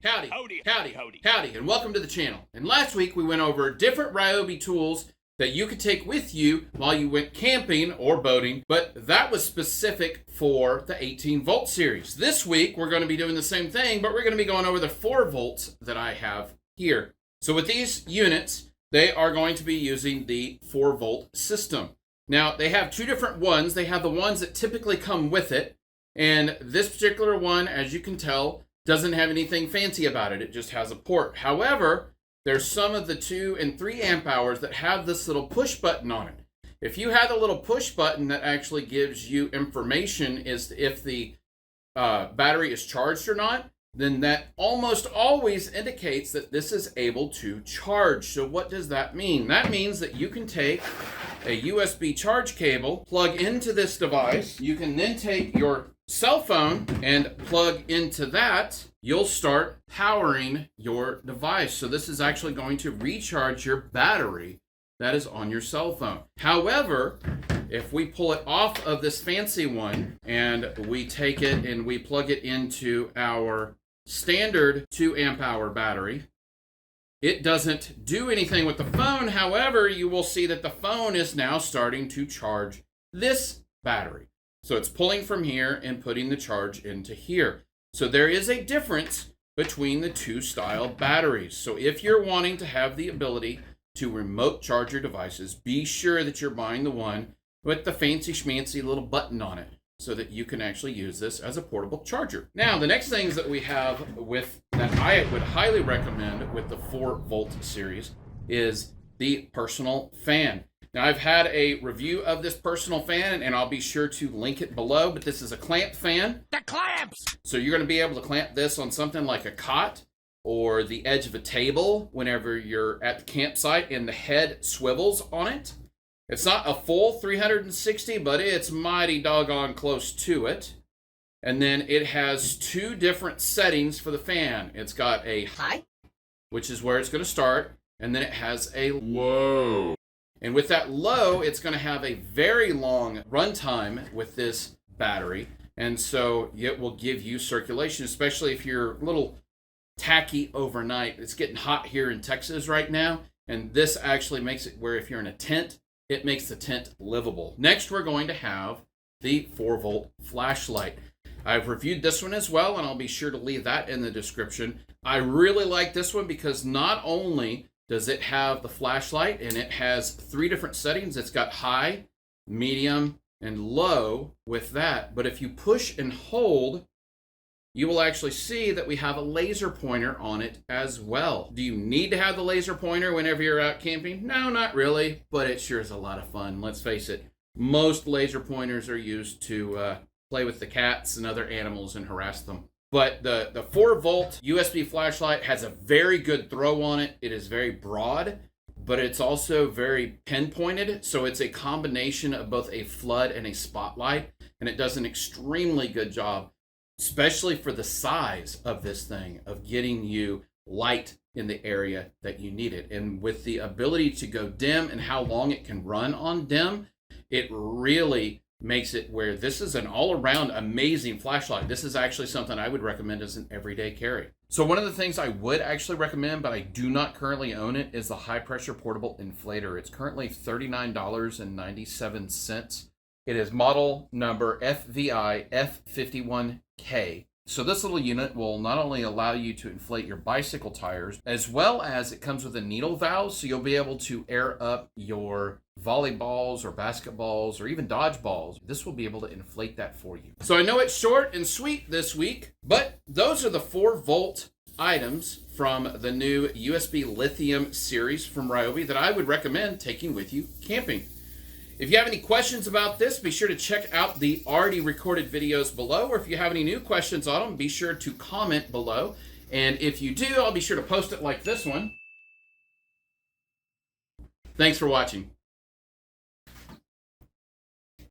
Howdy, and welcome to the channel. And last week we went over different Ryobi tools that you could take with you while you went camping or boating, but that was specific for the 18 volt series. This week we're going to be doing the same thing, but we're going to be going over the 4 volts that I have here. So with these units, they are going to be using the 4 volt system. Now they have two different ones. They have the ones that typically come with it, and this particular one, as you can tell, doesn't have anything fancy about it. It just has a port. However, there's some of the 2 and 3 amp hours that have this little push button on it. If you have the little push button that actually gives you information as to if the battery is charged or not, then that almost always indicates that this is able to charge. So what does that mean? That means that you can take a USB charge cable, plug into this device. You can then take your cell phone and plug into that. You'll start powering your device. So this is actually going to recharge your battery that is on your cell phone. However, if we pull it off of this fancy one and we take it and we plug it into our standard 2 amp hour battery, it doesn't do anything with the phone. However, you will see that the phone is now starting to charge this battery. So it's pulling from here and putting the charge into here. So there is a difference between the 2 style batteries. So if you're wanting to have the ability to remote charge your devices, be sure that you're buying the one with the fancy schmancy little button on it so that you can actually use this as a portable charger. Now, the next things that we have with that I would highly recommend with the 4 volt series is the personal fan. Now, I've had a review of this personal fan, and I'll be sure to link it below, but this is a clamp fan. The clamps! So you're going to be able to clamp this on something like a cot or the edge of a table whenever you're at the campsite, and the head swivels on it. It's not a full 360, but it's mighty doggone close to it. And then it has 2 different settings for the fan. It's got a high, which is where it's going to start, and then it has a low. And with that low, it's going to have a very long runtime with this battery. And so it will give you circulation, especially if you're a little tacky overnight. It's getting hot here in Texas right now. And this actually makes it where if you're in a tent, it makes the tent livable. Next, we're going to have the 4 volt flashlight. I've reviewed this one as well, and I'll be sure to leave that in the description. I really like this one because not only does it have the flashlight, and it has 3 different settings. It's got high, medium, and low with that. But if you push and hold, you will actually see that we have a laser pointer on it as well. Do you need to have the laser pointer whenever you're out camping? No, not really, but it sure is a lot of fun. Let's face it, most laser pointers are used to play with the cats and other animals and harass them. But the 4 volt USB flashlight has a very good throw on it. It is very broad, but it's also very pinpointed. So it's a combination of both a flood and a spotlight, and it does an extremely good job, especially for the size of this thing, of getting you light in the area that you need it. And with the ability to go dim and how long it can run on dim, it really makes it where this is an all-around amazing flashlight. This is actually something I would recommend as an everyday carry. So one of the things I would actually recommend, but I do not currently own it, is the high-pressure portable inflator. It's currently $39.97. It is model number FVI F51K. So this little unit will not only allow you to inflate your bicycle tires, as well as it comes with a needle valve, so you'll be able to air up your volleyballs or basketballs or even dodgeballs. This will be able to inflate that for you. So I know it's short and sweet this week, but those are the 4 volt items from the new USB Lithium series from Ryobi that I would recommend taking with you camping. If you have any questions about this, be sure to check out the already recorded videos below, or if you have any new questions on them, be sure to comment below. And if you do, I'll be sure to post it like this one. Thanks for watching.